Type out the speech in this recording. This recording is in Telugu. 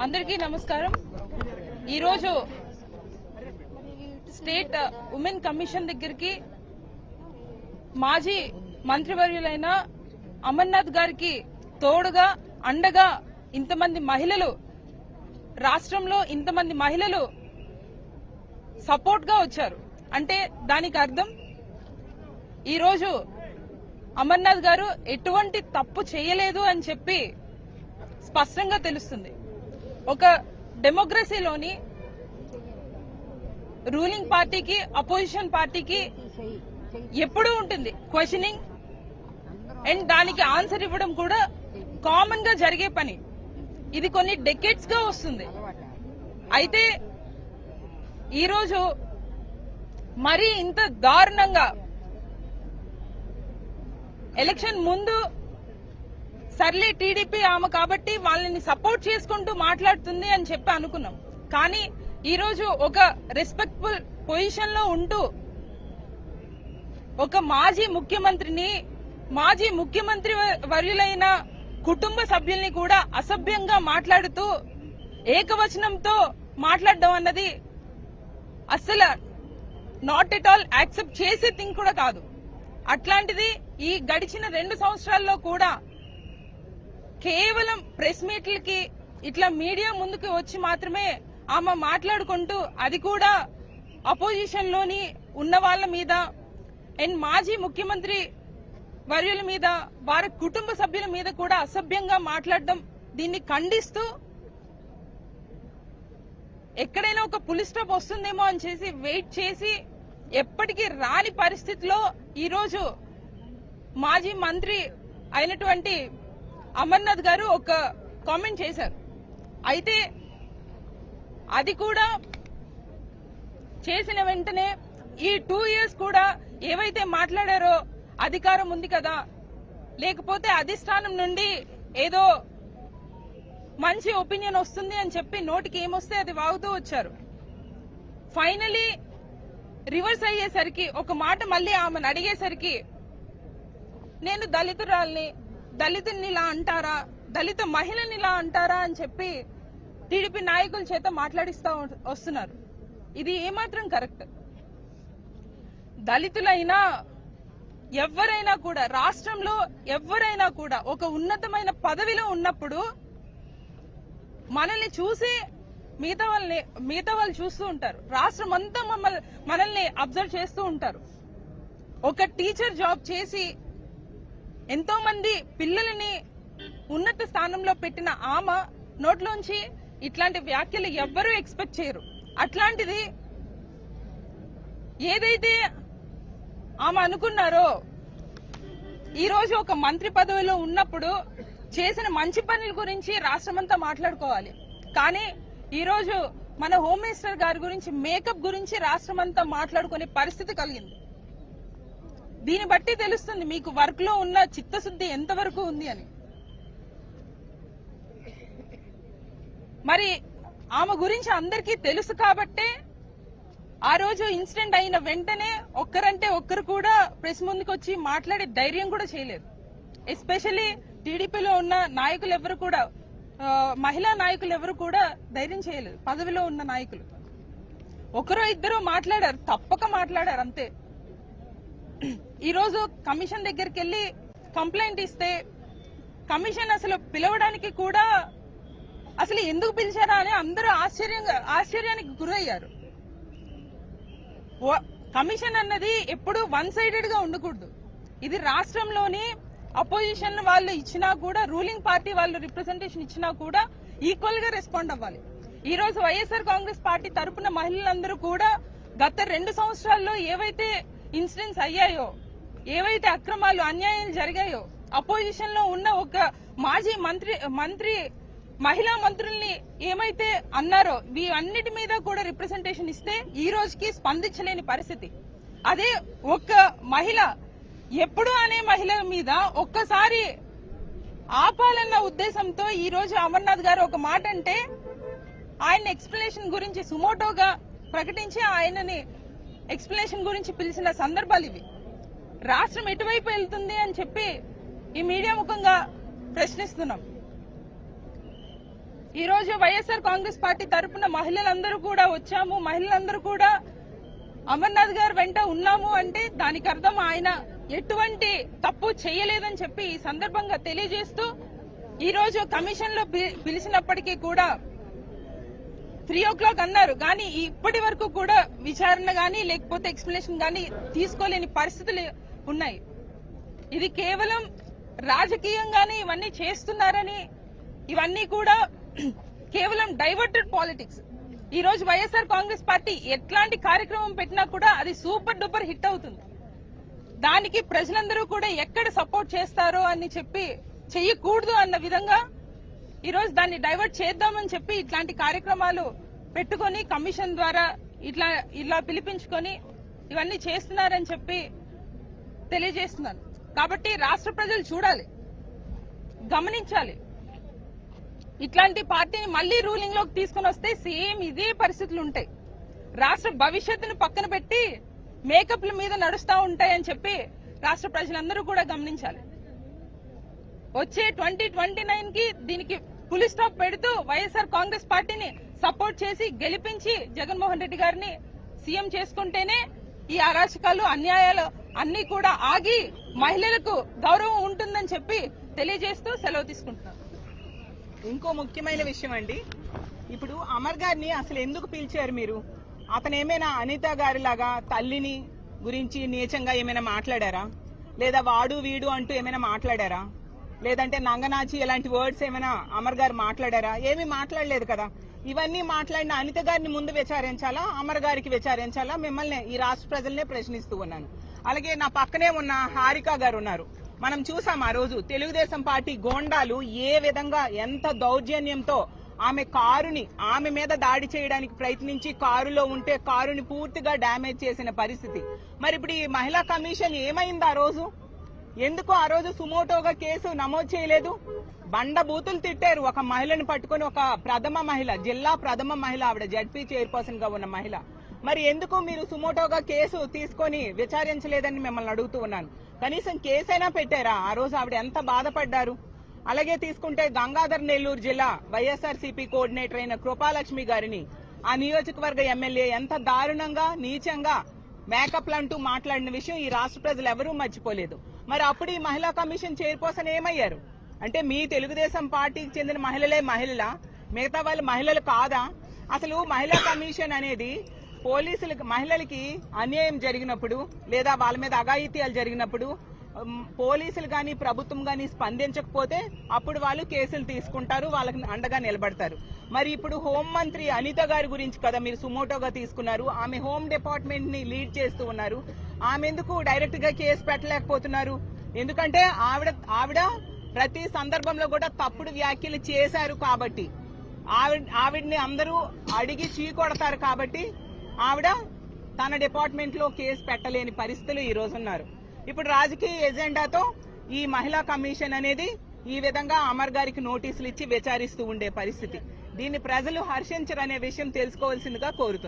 అందరికీ నమస్కారం. ఈరోజు స్టేట్ ఉమెన్ కమిషన్ దగ్గరికి మాజీ మంత్రివర్యులైన అమర్నాథ్ గారికి తోడుగా అండగా ఇంతమంది మహిళలు రాష్ట్రంలో ఇంతమంది మహిళలు సపోర్ట్ గా వచ్చారు అంటే దానికి అర్థం ఈరోజు అమర్నాథ్ గారు ఎటువంటి తప్పు చేయలేదు అని చెప్పి స్పష్టంగా తెలుస్తుంది. ఒక డెమోక్రసీలోని రూలింగ్ పార్టీకి అపోజిషన్ పార్టీకి ఎప్పుడూ ఉంటుంది క్వశ్చనింగ్ అండ్ దానికి ఆన్సర్ ఇవ్వడం కూడా కామన్ గా జరిగే పని. ఇది కొన్ని డెకేడ్స్ గా వస్తుంది. అయితే ఈరోజు మరీ ఇంత దారుణంగా ఎలక్షన్ ముందు సర్లే టీడీపీ ఆమె కాబట్టి వాళ్ళని సపోర్ట్ చేసుకుంటూ మాట్లాడుతుంది అని చెప్పి అనుకున్నాం. కానీ ఈరోజు ఒక రెస్పెక్టబుల్ పొజిషన్ లో ఉంటూ ఒక మాజీ ముఖ్యమంత్రి వర్యులైన కుటుంబ సభ్యుల్ని కూడా అసభ్యంగా మాట్లాడుతూ ఏకవచనంతో మాట్లాడడం అన్నది అస్సలు నాట్ ఎట్ ఆల్ యాక్సెప్ట్ చేసే థింగ్ కూడా కాదు. అట్లాంటిది ఈ గడిచిన 2 సంవత్సరాల్లో కూడా కేవలం ప్రెస్ మీట్లకి ఇట్లా మీడియా ముందుకు వచ్చి మాత్రమే ఆమె మాట్లాడుకుంటూ అది కూడా అపోజిషన్ లోని ఉన్న వాళ్ళ మీద అండ్ మాజీ ముఖ్యమంత్రి వర్యుల మీద వారి కుటుంబ సభ్యుల మీద కూడా అసభ్యంగా మాట్లాడడం, దీన్ని ఖండిస్తూ ఎక్కడైనా ఒక పులి స్టాప్ వస్తుందేమో అని చేసి వెయిట్ చేసి ఎప్పటికీ రాని పరిస్థితిలో ఈరోజు మాజీ మంత్రి అయినటువంటి అమర్నాథ్ గారు ఒక కామెంట్ చేశారు. అయితే అది కూడా చేసిన వెంటనే ఈ 2 years కూడా ఏవైతే మాట్లాడారో అధికారం ఉంది కదా, లేకపోతే అధిష్టానం నుండి ఏదో మంచి ఒపీనియన్ వస్తుంది అని చెప్పి నోటికి ఏమొస్తే అది వాగుతూ వచ్చారు. ఫైనలీ రివర్స్ అయ్యేసరికి ఒక మాట మళ్ళీ ఆమెను అడిగేసరికి నేను దళితురాల్ని, దళితుల్ని ఇలా అంటారా, దళిత మహిళని ఇలా అంటారా అని చెప్పి టీడీపీ నాయకుల చేత మాట్లాడిస్తా వస్తున్నారు. ఇది ఏమాత్రం కరెక్ట్? దళితులైనా ఎవరైనా కూడా రాష్ట్రంలో ఎవరైనా కూడా ఒక ఉన్నతమైన పదవిలో ఉన్నప్పుడు మనల్ని చూసి మిగతా వాళ్ళు చూస్తూ ఉంటారు. రాష్ట్రం అంతా మనల్ని అబ్జర్వ్ చేస్తూ ఉంటారు. ఒక టీచర్ జాబ్ చేసి ఎంతో మంది పిల్లలని ఉన్నత స్థానంలో పెట్టిన ఆమె నోట్లోంచి ఇట్లాంటి వ్యాఖ్యలు ఎవ్వరూ ఎక్స్పెక్ట్ చేయరు. అట్లాంటిది ఏదైతే ఆమె అనుకున్నారో ఈరోజు ఒక మంత్రి పదవిలో ఉన్నప్పుడు చేసిన మంచి పనుల గురించి రాష్ట్రమంతా మాట్లాడుకోవాలి. కానీ ఈరోజు మన హోమ్ మినిస్టర్ గారి గురించి మేకప్ గురించి రాష్ట్రమంతా మాట్లాడుకునే పరిస్థితి కలిగింది. దీన్ని బట్టి తెలుస్తుంది మీకు వర్క్ లో ఉన్న చిత్తశుద్ధి ఎంతవరకు ఉంది అని. మరి ఆమె గురించి అందరికీ తెలుసు కాబట్టే ఆ రోజు ఇన్సిడెంట్ అయిన వెంటనే ఒక్కరంటే ఒక్కరు కూడా ప్రెస్ ముందుకు వచ్చి మాట్లాడే ధైర్యం కూడా చేయలేదు. ఎస్పెషల్లీ టీడీపీలో ఉన్న నాయకులు ఎవరు కూడా, మహిళా నాయకులు ఎవరు కూడా ధైర్యం చేయలేదు. పదవిలో ఉన్న నాయకులు ఒకరో ఇద్దరు మాట్లాడారు, తప్పక మాట్లాడారు అంతే. ఈరోజు కమిషన్ దగ్గరికి వెళ్లి కంప్లైంట్ ఇస్తే కమిషన్ అసలు పిలవడానికి కూడా అసలు ఎందుకు పిలిచారా అని అందరూ ఆశ్చర్యానికి గురయ్యారు. కమిషన్ అన్నది ఎప్పుడు 1 sided గా ఉండకూడదు. ఇది రాష్ట్రంలోని అపోజిషన్ వాళ్ళు ఇచ్చినా కూడా, రూలింగ్ పార్టీ వాళ్ళు రిప్రజెంటేషన్ ఇచ్చినా కూడా ఈక్వల్ గా రెస్పాండ్ అవ్వాలి. ఈ రోజు వైఎస్ఆర్ కాంగ్రెస్ పార్టీ తరపున మహిళలందరూ కూడా గత 2 సంవత్సరాల్లో ఏవైతే ఇన్సిడెంట్స్ అయ్యాయో, ఏవైతే అక్రమాలు అన్యాయాలు జరిగాయో, అపోజిషన్ లో ఉన్న ఒక మాజీ మంత్రి మహిళా మంత్రుల్ని ఏమైతే అన్నారో వీటన్నిటి మీద కూడా రిప్రజెంటేషన్ ఇస్తే ఈ రోజుకి స్పందించలేని పరిస్థితి. అదే ఒక్క మహిళ ఎప్పుడు అనే మహిళ మీద ఒక్కసారి ఆపాలన్న ఉద్దేశంతో ఈ రోజు అమర్నాథ్ గారు ఒక మాట అంటే ఆయన ఎక్స్ప్లెనేషన్ గురించి సుమోటోగా ప్రకటించి ఆయనని ఎక్స్ప్లెనేషన్ గురించి పిలిచిన సందర్భాలు ఇవి. రాష్ట్రం ఎటువైపు వెళ్తుంది అని చెప్పి ఈ మీడియా ముఖంగా ప్రశ్నిస్తున్నాం. ఈ రోజు వైఎస్ఆర్ కాంగ్రెస్ పార్టీ తరఫున మహిళలందరూ కూడా వచ్చాము, మహిళలందరూ కూడా అమర్నాథ్ గారు వెంట ఉన్నాము అంటే దానికి అర్థం ఆయన ఎటువంటి తప్పు చేయలేదని చెప్పి ఈ సందర్భంగా తెలియజేస్తూ ఈ రోజు కమిషన్ లో పిలిచినప్పటికీ కూడా 3 o'clock అన్నారు, కానీ ఇప్పటి వరకు కూడా విచారణ గానీ లేకపోతే ఎక్స్ప్లెనేషన్ గానీ తీసుకోలేని పరిస్థితులు ఉన్నాయి. ఇది కేవలం రాజకీయంగానే ఇవన్నీ చేస్తున్నారని, ఇవన్నీ కూడా కేవలం డైవర్టెడ్ పాలిటిక్స్. ఈ రోజు వైఎస్ఆర్ కాంగ్రెస్ పార్టీ ఎట్లాంటి కార్యక్రమం పెట్టినా కూడా అది సూపర్ డూపర్ హిట్ అవుతుంది. దానికి ప్రజలందరూ కూడా ఎక్కడ సపోర్ట్ చేస్తారో అని చెప్పి చెయ్యకూడదు అన్న విధంగా ఈ రోజు దాన్ని డైవర్ట్ చేద్దామని చెప్పి ఇట్లాంటి కార్యక్రమాలు పెట్టుకొని కమిషన్ ద్వారా ఇలా పిలిపించుకొని ఇవన్నీ చేస్తున్నారని చెప్పి తెలియజేస్తున్నాను. కాబట్టి రాష్ట్ర ప్రజలు చూడాలి, గమనించాలి. ఇట్లాంటి పార్టీని మళ్లీ రూలింగ్ లోకి తీసుకుని వస్తే సేమ్ ఇదే పరిస్థితులు ఉంటాయి. రాష్ట్ర భవిష్యత్తును పక్కన పెట్టి మేకప్ల మీద నడుస్తా ఉంటాయని చెప్పి రాష్ట్ర ప్రజలందరూ కూడా గమనించాలి. వచ్చే 2029 కి దీనికి ఫుల్ స్టాప్ పెడుతూ వైఎస్ఆర్ కాంగ్రెస్ పార్టీని సపోర్ట్ చేసి గెలిపించి జగన్మోహన్ రెడ్డి గారిని సీఎం చేసుకుంటేనే ఈ అరాచకాలు, అన్యాయాలు అన్ని కూడా ఆగి మహిళలకు గౌరవం ఉంటుందని చెప్పి తెలియజేస్తూ సెలవు తీసుకుంటున్నాను. ఇంకో ముఖ్యమైన విషయం అండి, ఇప్పుడు అమర్ గారిని అసలు ఎందుకు పిలిచారు మీరు? అతను ఏమైనా అనిత గారి లాగా తల్లిని గురించి నీచంగా ఏమైనా మాట్లాడారా? లేదా వాడు వీడు అంటూ ఏమైనా మాట్లాడారా? లేదంటే నంగనాచి ఇలాంటి వర్డ్స్ ఏమైనా అమర్ గారు మాట్లాడారా? ఏమీ మాట్లాడలేదు కదా. ఇవన్నీ మాట్లాడిన అనిత గారిని ముందు విచారించాలా, అమర్ గారికి విచారించాలా? మిమ్మల్ని ఈ రాష్ట్ర ప్రజలనే ప్రశ్నిస్తూ ఉన్నాను. అలాగే నా పక్కనే ఉన్న హారిక గారు ఉన్నారు. మనం చూసాం ఆ రోజు తెలుగుదేశం పార్టీ గోండాలు ఏ విధంగా ఎంత దౌర్జన్యంతో ఆమె మీద దాడి చేయడానికి ప్రయత్నించి కారులో ఉంటే కారుని పూర్తిగా డ్యామేజ్ చేసిన పరిస్థితి. మరి ఇప్పుడు ఈ మహిళా కమిషన్ ఏమైంది ఆ రోజు? ఎందుకు ఆ రోజు సుమోటోగా కేసు నమోదు చేయలేదు? బండ బూతులు తిట్టారు ఒక మహిళను పట్టుకుని, ఒక జిల్లా ప్రథమ మహిళ, ఆవిడ జడ్పీ చైర్పర్సన్ గా ఉన్న మహిళ. మరి ఎందుకు మీరు సుమోటోగా కేసు తీసుకొని విచారించలేదని మిమ్మల్ని అడుగుతూ ఉన్నాను. కనీసం కేసైనా పెట్టారా? ఆ రోజు ఆవిడ ఎంత బాధపడ్డారు. అలాగే తీసుకుంటే గంగాధర్ నెల్లూరు జిల్లా వైఎస్ఆర్సీపీ కోఆర్డినేటర్ అయిన కృపాలక్ష్మి గారిని ఆ నియోజకవర్గ ఎమ్మెల్యే ఎంత దారుణంగా నీచంగా మేకప్లు అంటూ మాట్లాడిన విషయం ఈ రాష్ట్ర ప్రజలు ఎవరూ మర్చిపోలేదు. మరి అప్పుడు ఈ మహిళా కమిషన్ చైర్పర్సన్ ఏమయ్యారు? అంటే మీ తెలుగుదేశం పార్టీకి చెందిన మహిళలా? మిగతా వాళ్ళు మహిళలు కాదా? అసలు మహిళా కమిషన్ అనేది మహిళలకి అన్యాయం జరిగినప్పుడు లేదా వాళ్ళ మీద అఘాయిత్యాలు జరిగినప్పుడు పోలీసులు గాని ప్రభుత్వం గాని స్పందించకపోతే అప్పుడు వాళ్ళు కేసులు తీసుకుంటారు, వాళ్ళకి అండగా నిలబడతారు. మరి ఇప్పుడు హోంమంత్రి అనిత గారి గురించి కదా మీరు సుమోటోగా తీసుకున్నారు. ఆమె హోమ్ డిపార్ట్మెంట్ ని లీడ్ చేస్తూ ఉన్నారు. ఆమె ఎందుకు డైరెక్ట్ గా కేసు పెట్టలేకపోతున్నారు? ఎందుకంటే ఆవిడ ప్రతి సందర్భంలో కూడా తప్పుడు వ్యాఖ్యలు చేశారు కాబట్టి, ఆవిడ్ని అందరూ అడిగి చీకొడతారు కాబట్టి ఆవిడ తన డిపార్ట్మెంట్ లో కేసు పెట్టలేని పరిస్థితులు ఈ రోజు ఉన్నారు. ఇప్పుడు రాజకీయ ఎజెండాతో ఈ మహిళా కమిషన్ అనేది ఈ విధంగా అమర్ గారికి నోటీసులు ఇచ్చి విచారిస్తూ ఉండే పరిస్థితి. దీన్ని ప్రజలు హర్షించరనే విషయం తెలుసుకోవాల్సిందిగా కోరుతున్నారు.